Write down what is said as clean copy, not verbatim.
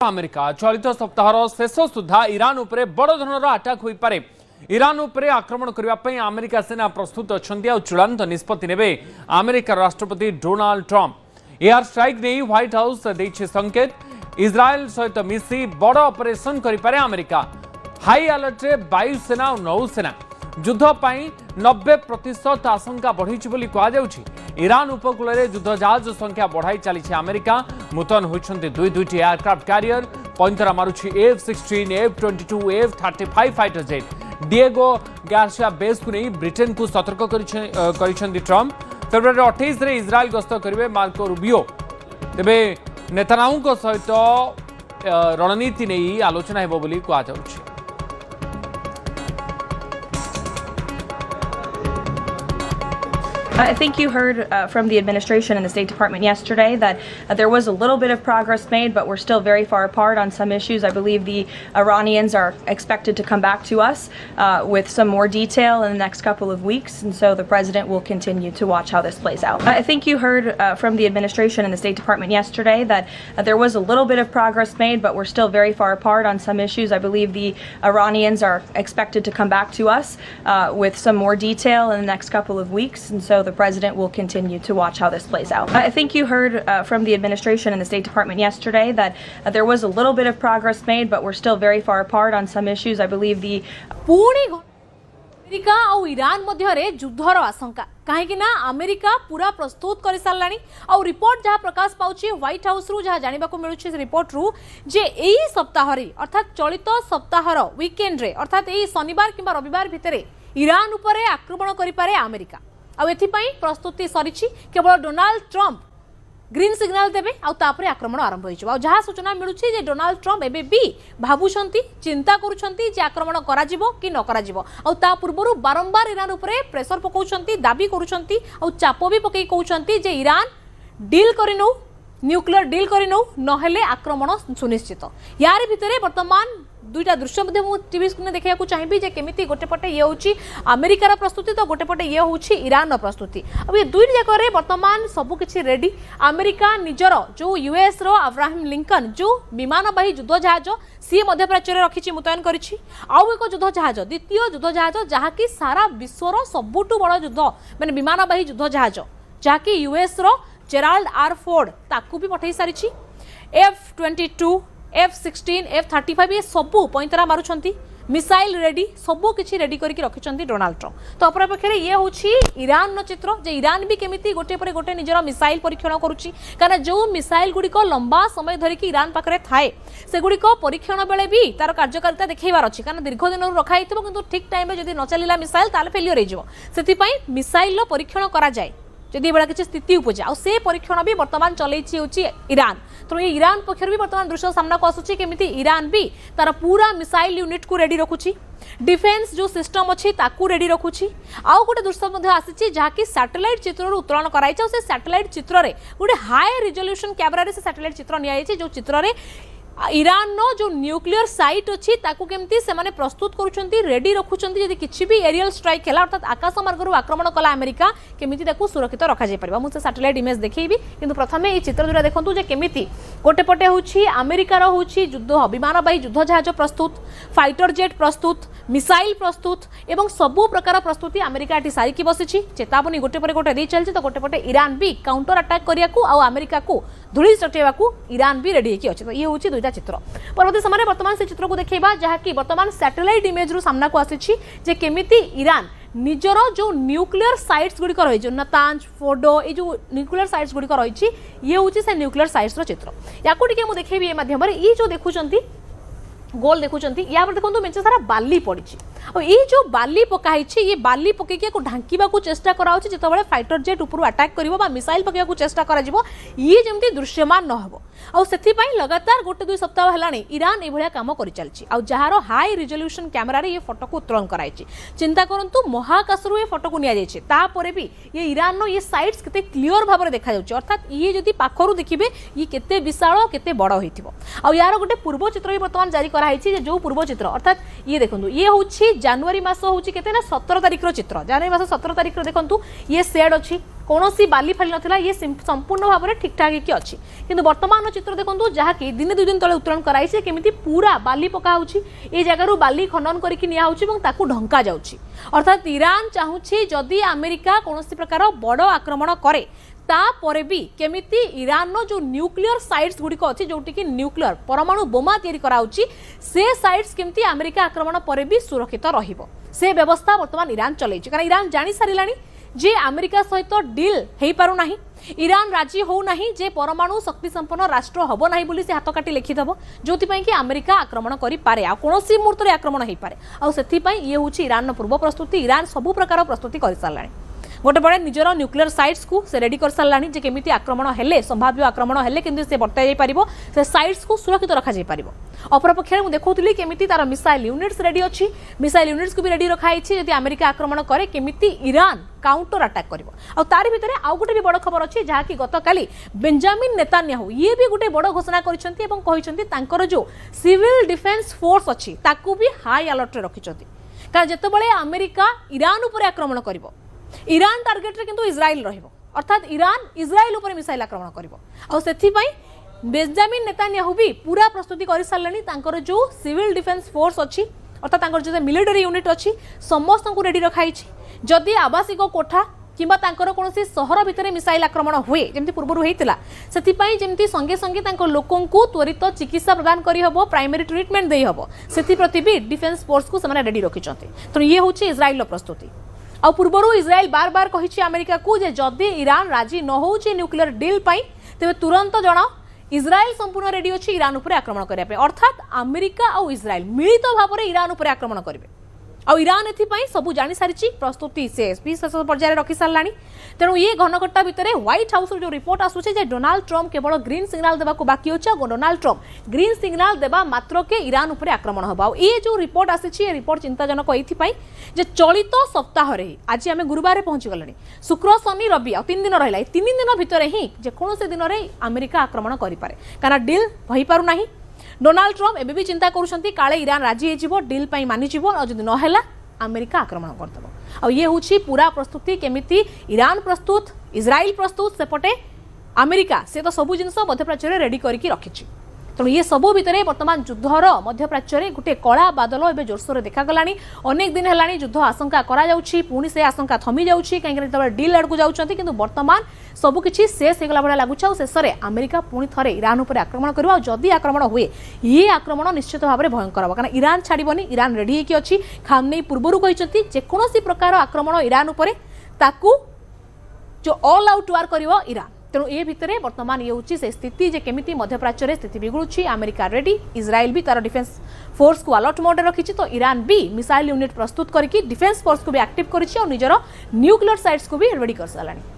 America चलित सप्ताहर शेष सुधा ईरान उपरे बड़ धरणर आटाक हो पारे। ईरान उपरे आक्रमण करने अमेरिका सेना प्रस्तुत अच्छा चूड़ांत निष्पत्ति नेबे अमेरिका राष्ट्रपति डोनाल्ड ट्रंप। एयर स्ट्राइक नहीं व्हाइट हाउस देछि संकेत। इस्राएल सहित मिसी बड़ ऑपरेशन करिपारे अमेरिका। हाई अलर्ट रे वायुसेना और नौसेना युद्ध पाई 90% आशंका बढ़ी कहुछि। ईरान उपकूल में युद्ध जहाज संख्या बढ़ाई चली अमेरिका। मुतयन होती दुईटी एयरक्राफ्ट कैरियर पैंतरा मारुछि F-16, F-22, F-35 fighter jet. Diego Garcia base को नहीं ब्रिटेन को सतर्क करिसेंती ट्रंप। फेब्रुआरी 28 रे इस्राएल गस्त करेंगे मार्को रूबियो। तेबे नेतान्याहू सहित रणनीति नहीं आलोचना हेबो बोली कहुछि। I think you heard from the administration and the State Department yesterday that there was a little bit of progress made, but we're still very far apart on some issues. I believe the Iranians are expected to come back to us with some more detail in the next couple of weeks, and so the president will continue to watch how this plays out. I think you heard from the administration and the State Department yesterday that there was a little bit of progress made, but we're still very far apart on some issues. I believe the Iranians are expected to come back to us with some more detail in the next couple of weeks, and so the president will continue to watch how this plays out. I think you heard from the administration and the State Department yesterday that there was a little bit of progress made, but we're still very far apart on some issues. I believe the America और Iran मध्य युद्धर आशंका कहीं America पूरा प्रस्तुत कर सारा और report जहाँ प्रकाश पाउछि white house रु जहाँ जानिबा को मिलुछि रिपोर्ट रु जे एई सप्ताह अर्थात चलित सप्ताहर वीकेंड रे अर्थात एई शनिवार किंबा रविवार भितरे ईरान उपरे आक्रमण करि पारे अमेरिका। आउ एथिपाई प्रस्तुति सरिछि केवल डोनाल्ड ट्रंप ग्रीन सिग्नल देबे आउ तापरे आक्रमण आरंभ होइछ। आउ जहाँ सूचना मिलुछि जे डोनाल्ड ट्रंप एबे भी भाबुछंती चिंता करूछंती जे आक्रमण करा जिवो कि न करा जिवो आउ ता पूर्वरु बारंबार ईरान उपरे प्रेशर पकाउछंती दाबी करूछंती आउ चाप भी पकई कहउछंती जे ईरान डील करिनो न्यूक्लियर डील करिनो नहेले आक्रमण सुनिश्चित। यार भितरे वर्तमान दुईटा दृश्य टीवी स्क्रीन देखा चाहिए जे केमिति गोटे पटे ये होची अमेरिकार प्रस्तुति तो गोटे पटे ये होची ईरान प्रस्तुति। अब ये दुई जाक वर्तमान सबु किछि रेडी। अमेरिका निजर जो यूएस रो अब्राहम लिंकन जो विमानवाही युद्ध जहाज सी मध्यप्राच्य में रखी मुतयन करिछि। आउ एक युद्ध जहाज द्वितीय युद्ध जहाज जहाँकि सारा विश्वर सबुठु बड़ युद्ध माने विमानवाही युद्ध जहाज जहाँकि यूएस रो जेराल्ड आर फोर्ड ताकू भी पठाई सारी। F-22, F-16, F-35 ये सबू पैंतरा मारुछंती मिसाइल रेडी सबू किछि रेडी करके रखिछंती डोनाल्ड ट्रंप। तो अपरपक्षे ये होछि ईरान नो चित्र जे ईरान भी केमिति गोटे पर गोटे निजर मिसाइल परीक्षण करुछि कारण जो मिसाइल गुडी को लंबा समय धरिकी ईरान पाखरे थाए से गुडी को परीक्षण बेले भी तार कार्यकारिता देखैबार अछि कारण दीर्घ दिन रखा हितबो किंतु ठीक टाइम रे जदी न चलिला मिसाइल ताले फेलियर हेजिवो सेति पई मिसाइल रो परीक्षण करा जाय जदि बड़ा किसी स्थिति उपजे आ से परीक्षण भी वर्तमान चलैछि ईरान। तो ये ईरान पक्षर भी वर्तमान दृश्य सामना को आसुछि केमिति ईरान भी तार पूरा मिसाइल यूनिट को रेडी रखुछि डिफेन्स जो सिस्टम अच्छी ताकू रेडी रखुछि। आउ गोटे दृश्य मध्य आसीछि जहाँकि सैटेलाइट चित्र उत्तोलन कराई से सैटेलाइट चित्र रे गोटे हाई रिजोल्यूशन कैमरा रे से सैटेलाइट चित्र निया जो चित्र रे ईरान नो जो न्यूक्लियर साइट अच्छी ताकू केमती से माने प्रस्तुत करूछंती रेडी रखुछंती यदि किछि भी एरियल स्ट्राइक हैला अर्थात आकाश मार्गरु आक्रमण कला अमेरिका केमिति ताकू सुरक्षित रखा जाय परबा। मु से सैटेलाइट इमेज देखैबी किंतु प्रथमे ए चित्र दुरा देखंतु जे केमिति गोटे पटे होछि अमेरिका रो होछि युद्ध विमानवाही युद्ध जहाज प्रस्तुत फाइटर जेट प्रस्तुत मिसाइल प्रस्तुत एवं सबु प्रकार प्रस्तुति अमेरिका एटी सारी की बसिछि चेतावनी गोटे पर गोटे दै चलछि। तो गोटे पटे ईरान भी काउंटर अटैक करिया को आ अमेरिका को धुली चटेवा को ईरान भी रेडी हेकी अछि। तो ये होछि दुईटा चित्र। परवर्ती समय वर्तमान से चित्र को देखैबा जहाँकि वर्तमान सैटेलाइट इमेज रु सामना को आसीछि जे केमिति ईरान निजर जो न्यूक्लियर साइट्स गुडी रही जो नतांज फोडो ये जो न्यूक्लियर साइट्स गुडी रही ये होछि से न्यूक्लियर साइट्स रो चित्र। याकू टिके मु देखैबी ए माध्यम रे ये जो देखुचंती गोल देखुचंती या पर देखंतु मेंचे सारा बाली पड़िछि और ये जो बाली पकाई ये बाली पकईकि ढांकीबा को चेष्टा कराउछि जेतेबेले फाइटर जेट ऊपर अटैक करिवो बा मिसाइल पकईबा को चेष्टा करा जिवो ये जेमती दृश्यमान न हबो और सेथि पई लगातार गोटे दुई सप्ताह हेलानी ईरान ए भलिया काम करि चलछि और जहार हाई रिजोल्यूशन कैमरा रे ये फोटो को उत्तोलन कराइछि। चिंता करंतु महाकाश रु ये फोटो को निया जाइछि तापरे भी ये ईरान नो ये साइट्स केते क्लियर भाबरे देखा जाउछि अर्थात ये जदि पाखरु देखिबे ये केते विशाल केते बड़ होइथिबो। और यार गोटे पूर्व चित्र भी वर्तमान जारी कराइछि जो पूर्व चित्र अर्थात ये देखंतु ये होछि जनवरी मास होछि केते ना 17 तारिख रो चित्र जनवरी मास 17 तारिख रो देखंतु ये शेड अछि कौन बाली फाली नाला ये संपूर्ण भाव में ठीक ठाक ही अच्छी किंतु वर्तमान चित्र देखो जहाँकि दिने 2 दिन तले उत्तोलन कराई केमी पूरा बाली पका ये जगार बाली खनन करके ढंका जाउछि अर्थात ईरान चाहूँगी जदि अमेरिका कौन प्रकार बड़ आक्रमण करे तापर भी केमिति ईरान जो न्यूक्लियर साइट्स गुड़िक अच्छी जोटि कि न्यूक्लियर परमाणु बोमा तैयारी कराउछि से साइट्स केमिति अमेरिका आक्रमण पर भी सुरक्षित रहिबो से व्यवस्था वर्तमान ईरान चलैछि कारण ईरान जानि सारिलानी जे अमेरिका सहित डील हेई पारु नाही ईरान राजी हो नाही जे परमाणु शक्ति संपन्न राष्ट्र हबो नाही बोली से हाथ काटी लिखिदबो जोथि पई कि अमेरिका आक्रमण करि पारे आ कोनोसी मुहूर्त रे आक्रमण हेई पारे आ सेथि पई ये होछि ईरान पूर्व प्रस्तुति ईरान सबु प्रकार प्रस्तुति करि सारलानी गोटे बड़े निजर न्यूक्लियर साइट्स को से रेडी कर सारानी जे केमिति आक्रमण हेले संभाव्य आक्रमण हेले किंतु से बर्ता जाई परिबो से साइट्स को सुरक्षित रखा जाई परिबो अपर पक्षे मु देखौतली केमिति तार मिसाइल यूनिट्स रेडी अछि मिसाइल यूनिट्स को भी रेडी रखा आइछि यदि अमेरिका आक्रमण करे केमिति ईरान काउंटर अटैक करिवो आ तारि भितरे आ गोटे भी बड़ खबर अछि जहा कि गतकाली बेंजामिन नेतान्याहू ये भी गोटे बड़ घोषणा करिसंती एवं कहिसंती तांकर जो सिविल डिफेंस फोर्स अछि ताकू भी हाई अलर्ट रे रखिसंती कारण जेतेबेले अमेरिका ईरान उपर आक्रमण करिवो ईरान टार्गेट रे किंतु इजराइल रहिबो अर्थात ईरान इजराइल उपर मिसाइल आक्रमण करिवो आ सेथि पई बेंजामिन नेतान्याहू भी पूरा प्रस्तुति करि सारलेनी तांकर जो सिविल डिफेंस फोर्स अछि अर्थात तांकर जो मिलिटरी यूनिट अछि समस्त को रेडी रखाइछि जदि आवासिक कोठा किंबा तांकर कोनोसी शहर भितरे मिसाइल आक्रमण हुए जेमति पूर्वरु हेतिला सेथि पई जेमति संगे संगे तांको लोकन को त्वरित चिकित्सा प्रदान करि हबो प्राइमरी ट्रीटमेंट देई हबो सेथि प्रति भी डिफेंस फोर्स को समान रेडी रखिचंती तो ये होछि इजराइल प्रस्तुति आ पूर्वरु इजराइल बार बार कहिछि अमेरिका को जे जदि ईरान राजी न होछि न्यूक्लियर डील पई तेबे तुरंत जणाओ इजराइल संपूर्ण रेडी अछि ईरान उपर आक्रमण करिया पे अर्थात अमेरिका और इजराइल मिलित भाव में ईरान उपर आक्रमण करिवे आ ईरान एथि सब जानी सारी प्रस्तुति से शेष पर्यायर रखी सारानी तेणु ये घनघटा भितर व्हाइट हाउस जो रिपोर्ट आसुचे जे डोनाल्ड ट्रम्प केवल ग्रीन सिग्नाल देवा बाकी अच्छे डोनाल्ड ट्रम्प ग्रीन सिग्नाल देवा मात्र के ईरान उपर आक्रमण हम ये जो रिपोर्ट आसी रिपोर्ट चिंताजनक ये चलित सप्ताह आज आम गुरुवार पहुंची गले शुक्र शनि रवि आ 3 दिन रहा 3 दिन भितर ही जेकोसी दिन में अमेरिका आक्रमण करें कारण डील हो पार ना डोनाल्ड ट्रम्प एबे भी चिंता करुछंती काले ईरान राजी हो डील पाई मानिजिवो और जदि नहेला अमेरिका आक्रमण करदबो आ ये होछि पूरा प्रस्तुति केमिति ईरान प्रस्तुत इजराइल प्रस्तुत सेपटे अमेरिका से तो सबु जिनस मध्यप्राच्य रेडी करके रखिछि तेणु ये सबू भितर वर्तमान युद्धर मध्यप्राच्य गोटे कला बादल एवं जोरसोर देखा अनेक दिन है युद्ध आशंका पुणी से आशंका थमी जाऊँगी कहीं डील आड़ को जाऊँच कि बर्तमान सबकि शेष होगा भाया लगुच शेष में अमेरिका पुणी थे ईरान उपर आक्रमण कर जदि आक्रमण हुए ये आक्रमण निश्चित भाव में भयंकर हम कारण ईरान छाड़बनी ईरान रेडी होगी खामनेई पूर्व कहते जेकोसी प्रकार आक्रमण ईरान उपर ताकू जो ऑल आउट वार कर ईरान तेणु ए भितर वर्तमान ये होची से स्थिति जे केमिति मध्यप्राच्य स्थिति बिगुड़ी अमेरिका रेडी इजराइल भी तार डिफेंस फोर्स को अलर्ट मोड रखी तो ईरान भी मिसाइल यूनिट प्रस्तुत करके डिफेंस फोर्स को भी एक्टिव करिछि और निजर न्यूक्लियर साइट्स को भी रेडी कर सारानी।